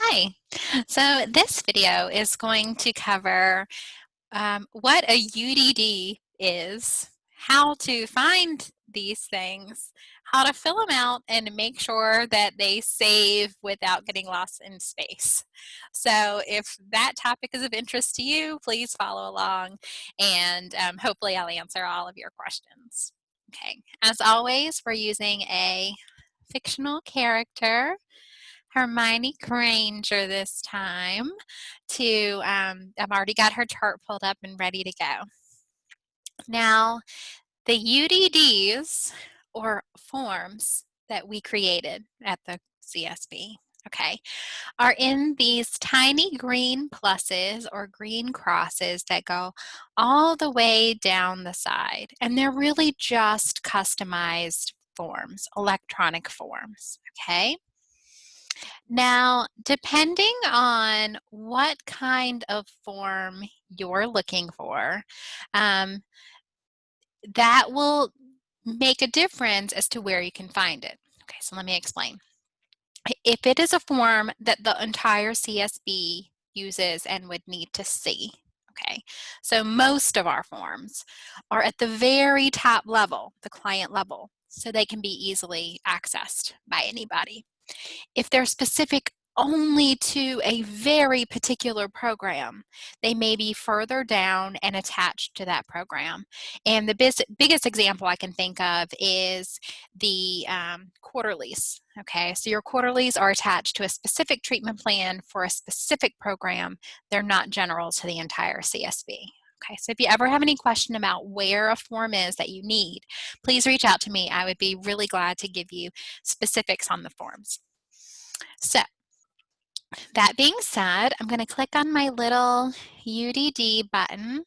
Hi. So this video is going to cover what a UDD is, how to find these things, how to fill them out, and make sure that they save without getting lost in space. So if that topic is of interest to you, please follow along, and hopefully I'll answer all of your questions. Okay, as always, we're using a fictional character, Hermione Granger this time I've already got her chart pulled up and ready to go. Now, the UDDs, or forms that we created at the CSB, okay, are in these tiny green pluses or green crosses that go all the way down the side. And they're really just customized forms, electronic forms, okay? Now, depending on what kind of form you're looking for, um, that will make a difference as to where you can find it. Okay, so let me explain. If it is a form that the entire CSB uses and would need to see, okay, so most of our forms are at the very top level, the client level, so they can be easily accessed by anybody. If they're specific only to a very particular program, they may be further down and attached to that program. And the biggest example I can think of is the quarterlies. Okay, so your quarterlies are attached to a specific treatment plan for a specific program. They're not general to the entire CSB. Okay, so if you ever have any question about where a form is that you need, please reach out to me. I would be really glad to give you specifics on the forms. So that being said, I'm going to click on my little UDD button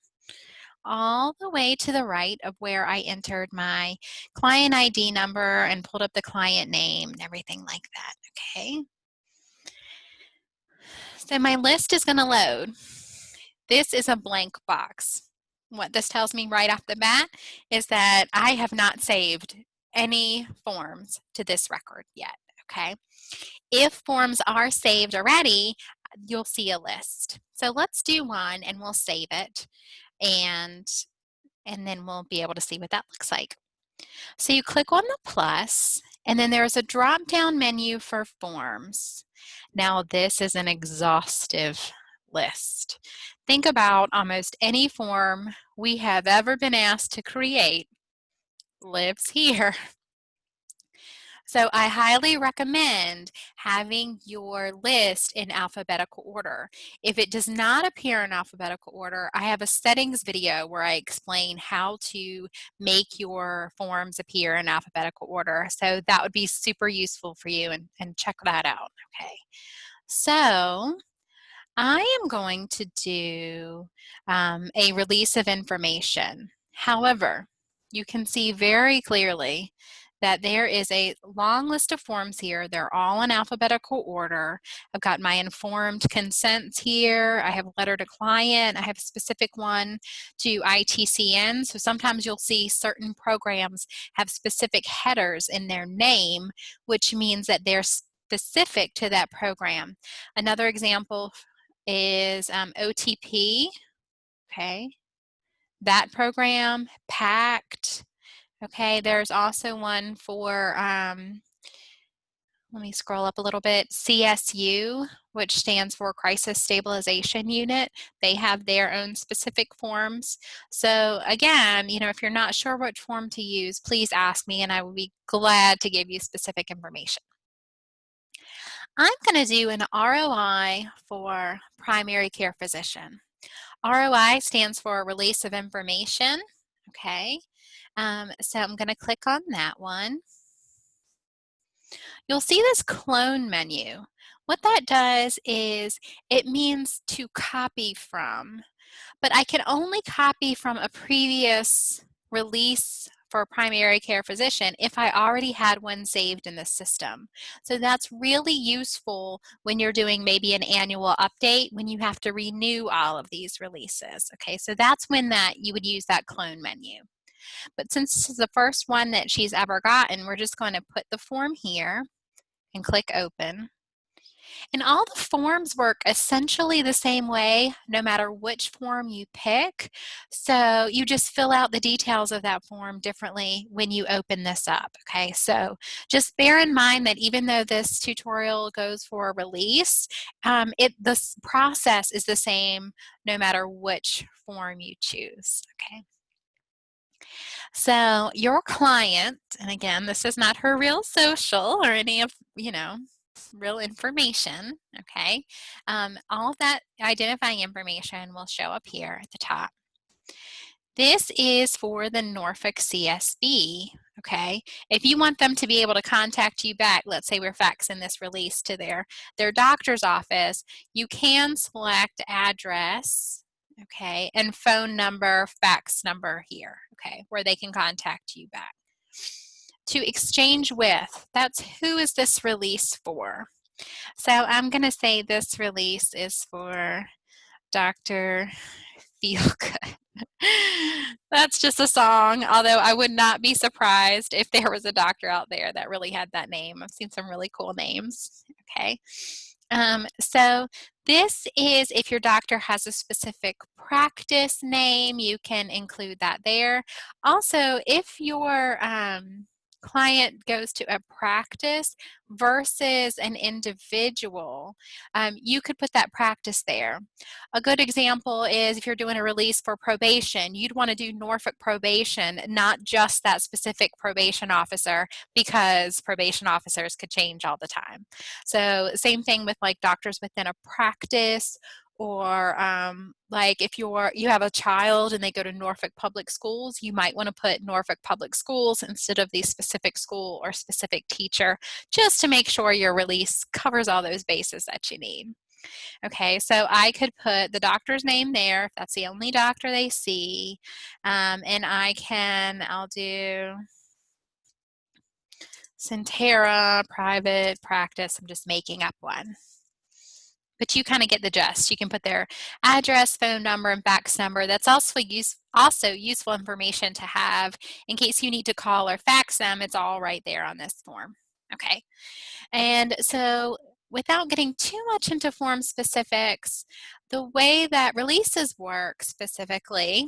all the way to the right of where I entered my client ID number and pulled up the client name and everything like that, okay? So my list is going to load. This is a blank box. What this tells me right off the bat is that I have not saved any forms to this record yet, okay? If forms are saved already, you'll see a list. So let's do one and we'll save it, and then we'll be able to see what that looks like. So you click on the plus, and then there's a drop-down menu for forms. Now this is an exhaustive list. Think about almost any form we have ever been asked to create lives here. So I highly recommend having your list in alphabetical order. If it does not appear in alphabetical order, I have a settings video where I explain how to make your forms appear in alphabetical order. So that would be super useful for you, and check that out, okay? So I am going to do a release of information. However, you can see very clearly that there is a long list of forms here. They're all in alphabetical order. I've got my informed consents here. I have letter to client. I have a specific one to ITCN. So sometimes you'll see certain programs have specific headers in their name, which means that they're specific to that program. Another example is OTP, okay, that program, PACT, okay, there's also one for, let me scroll up a little bit, CSU, which stands for Crisis Stabilization Unit. They have their own specific forms. So again, you know, if you're not sure which form to use, please ask me and I will be glad to give you specific information. I'm going to do an ROI for primary care physician. ROI stands for release of information, okay? So I'm going to click on that one. You'll see this clone menu. What that does is it means to copy from, but I can only copy from a previous release for a primary care physician if I already had one saved in the system. So that's really useful when you're doing maybe an annual update when you have to renew all of these releases. Okay, so that's when you would use that clone menu. But since this is the first one that she's ever gotten, we're just going to put the form here and click open. And all the forms work essentially the same way, no matter which form you pick. So you just fill out the details of that form differently when you open this up, okay? So just bear in mind that even though this tutorial goes for a release, this process is the same no matter which form you choose, okay? So your client, and again, this is not her real social or any of, real information, okay? All of that identifying information will show up here at the top. This is for the Norfolk CSB, okay? If you want them to be able to contact you back, let's say we're faxing this release to their doctor's office, you can select address, okay, and phone number, fax number here, okay, where they can contact you back. To exchange with, that's who is this release for? So I'm going to say this release is for Dr. Feelgood. That's just a song, although I would not be surprised if there was a doctor out there that really had that name. I've seen some really cool names, okay? So this is if your doctor has a specific practice name, you can include that there. Also, if your client goes to a practice versus an individual, you could put that practice there. A good example is if you're doing a release for probation, you'd want to do Norfolk probation, not just that specific probation officer, because probation officers could change all the time. So same thing with like doctors within a practice, or like if you have a child and they go to Norfolk Public Schools, you might want to put Norfolk Public Schools instead of the specific school or specific teacher, just to make sure your release covers all those bases that you need. Okay, so I could put the doctor's name there if that's the only doctor they see, and I'll do Centera private practice. I'm just making up one. But you kind of get the gist. You can put their address, phone number, and fax number. That's also useful information to have in case you need to call or fax them. It's all right there on this form. Okay, and so without getting too much into form specifics, the way that releases work specifically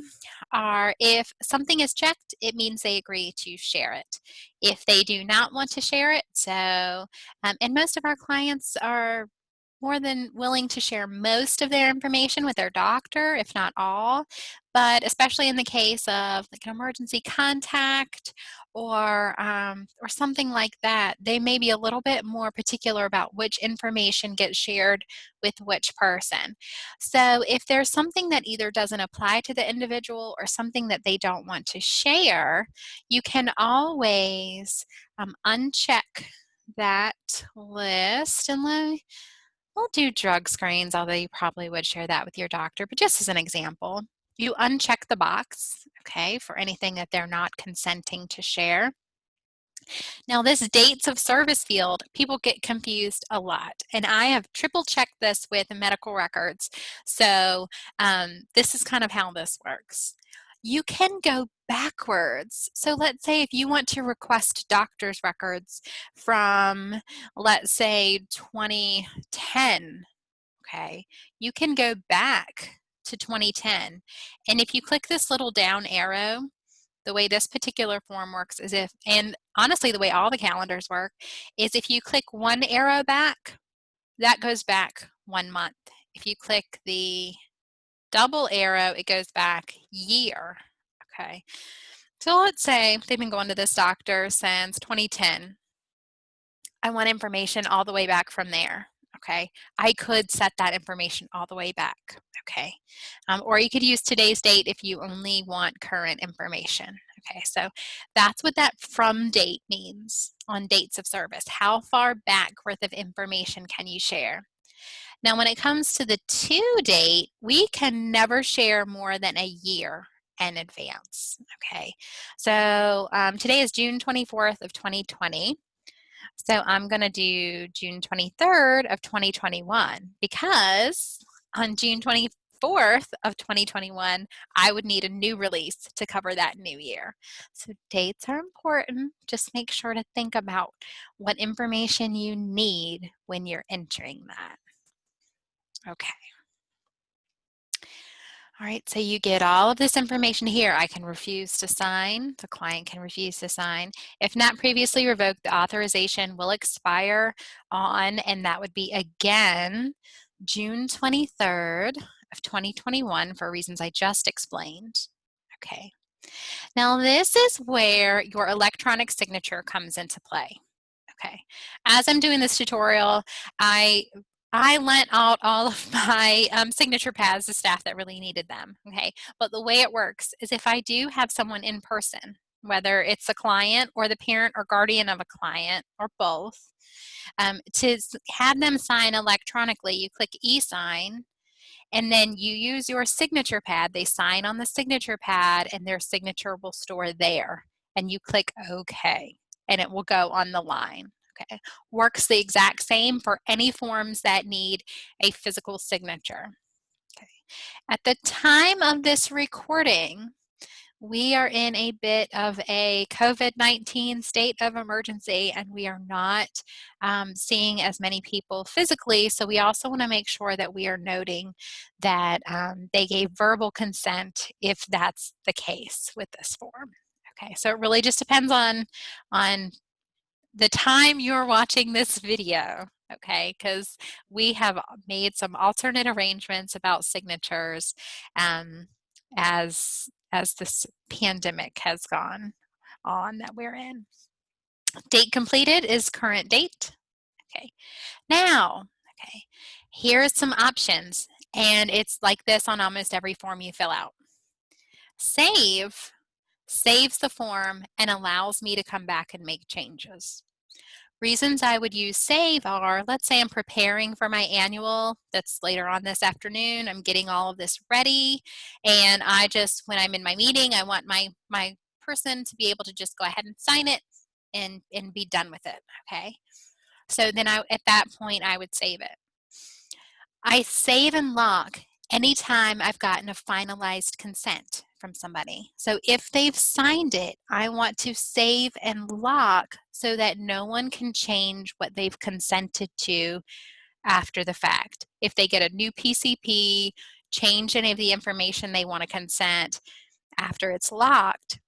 are if something is checked, it means they agree to share it. If they do not want to share it, and most of our clients are more than willing to share most of their information with their doctor, if not all, but especially in the case of like an emergency contact or something like that, they may be a little bit more particular about which information gets shared with which person. So if there's something that either doesn't apply to the individual or something that they don't want to share, you can always uncheck that list and we'll do drug screens, although you probably would share that with your doctor, but just as an example, you uncheck the box, okay, for anything that they're not consenting to share. Now this dates of service field, people get confused a lot, and I have triple checked this with medical records. So this is kind of how this works. You can go backwards. So let's say if you want to request doctor's records from, let's say, 2010, okay, you can go back to 2010. And if you click this little down arrow, the way this particular form works is and honestly the way all the calendars work, is if you click one arrow back, that goes back 1 month. If you click the double arrow, it goes back year, okay? So let's say they've been going to this doctor since 2010. I want information all the way back from there, okay? I could set that information all the way back, okay? Or you could use today's date if you only want current information, okay? So that's what that from date means on dates of service. How far back worth of information can you share? Now, when it comes to the to date, we can never share more than a year in advance, okay? So today is June 24th of 2020. So I'm going to do June 23rd of 2021 because on June 25th 4th of 2021, I would need a new release to cover that new year. So dates are important. Just make sure to think about what information you need when you're entering that. Okay. All right, so you get all of this information here. I can refuse to sign. The client can refuse to sign. If not previously revoked, the authorization will expire on, and that would be again, June 23rd of 2021 for reasons I just explained. Okay. Now this is where your electronic signature comes into play. Okay. As I'm doing this tutorial, I lent out all of my signature pads to staff that really needed them, okay? But the way it works is if I do have someone in person, whether it's a client or the parent or guardian of a client or both, to have them sign electronically, you click e-sign, and then you use your signature pad. They sign on the signature pad and their signature will store there. And you click OK, and it will go on the line. Okay. Works the exact same for any forms that need a physical signature. Okay. At the time of this recording, we are in a bit of a COVID-19 state of emergency, and we are not seeing as many people physically. So we also want to make sure that we are noting that they gave verbal consent if that's the case with this form. Okay, so it really just depends on the time you're watching this video, okay, because we have made some alternate arrangements about signatures as this pandemic has gone on that we're in. Date completed is current date. Okay, now, okay, here are some options, and it's like this on almost every form you fill out. Save saves the form and allows me to come back and make changes. Reasons I would use save are, let's say I'm preparing for my annual that's later on this afternoon. I'm getting all of this ready, and I just, when I'm in my meeting, I want my person to be able to just go ahead and sign it and be done with it, okay? So then at that point, I would save it. I save and lock anytime I've gotten a finalized consent from somebody. So if they've signed it, I want to save and lock so that no one can change what they've consented to after the fact. If they get a new PCP, change any of the information they want to consent after it's locked,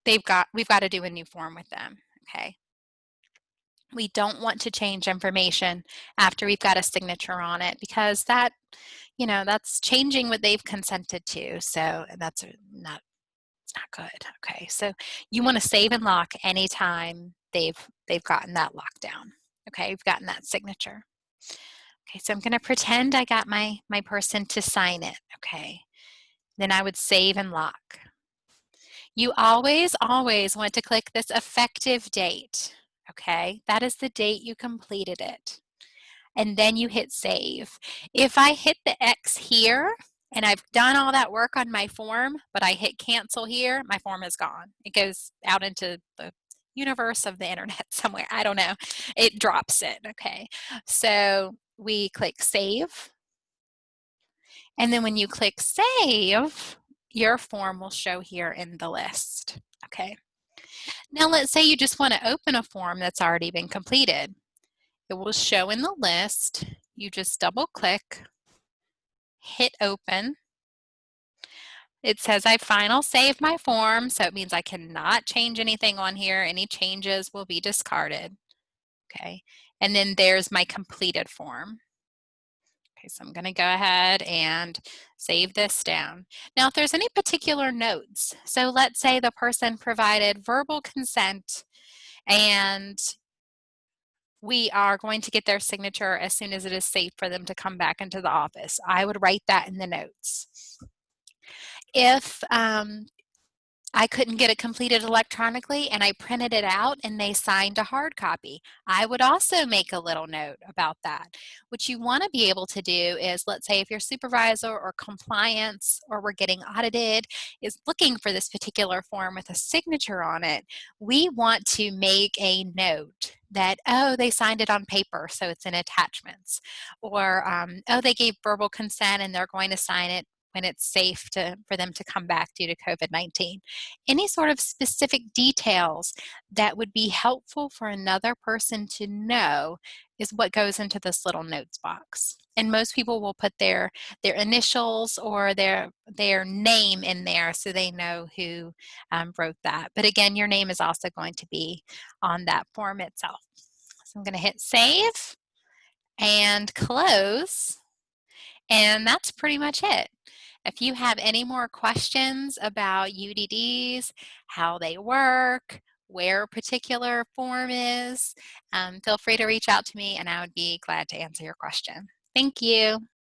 we've got to do a new form with them, okay? We don't want to change information after we've got a signature on it, because that, that's changing what they've consented to. So that's not good. Okay, so you want to save and lock anytime they've gotten that lockdown. Okay, we've gotten that signature. Okay, so I'm going to pretend I got my person to sign it. Okay, then I would save and lock. You always want to click this effective date. Okay, that is the date you completed it. And then you hit save. If I hit the X here and I've done all that work on my form, but I hit cancel here, my form is gone. It goes out into the universe of the internet somewhere. I don't know. It drops it. Okay, so we click save. And then when you click save, your form will show here in the list. Okay. Now let's say you just want to open a form that's already been completed. It will show in the list. You just double click, hit open. It says I final saved my form, so it means I cannot change anything on here. Any changes will be discarded. Okay, and then there's my completed form. Okay, so I'm going to go ahead and save this down. Now, if there's any particular notes, so let's say the person provided verbal consent and we are going to get their signature as soon as it is safe for them to come back into the office. I would write that in the notes. If I couldn't get it completed electronically and I printed it out and they signed a hard copy, I would also make a little note about that. What you want to be able to do is, let's say if your supervisor or compliance or we're getting audited is looking for this particular form with a signature on it, we want to make a note that, oh, they signed it on paper, so it's in attachments, or oh, they gave verbal consent and they're going to sign it when it's safe for them to come back due to COVID-19. Any sort of specific details that would be helpful for another person to know is what goes into this little notes box. And most people will put their initials or their name in there so they know who wrote that. But again, your name is also going to be on that form itself. So I'm going to hit save and close, and that's pretty much it. If you have any more questions about UDDs, how they work, where a particular form is, feel free to reach out to me and I would be glad to answer your question. Thank you.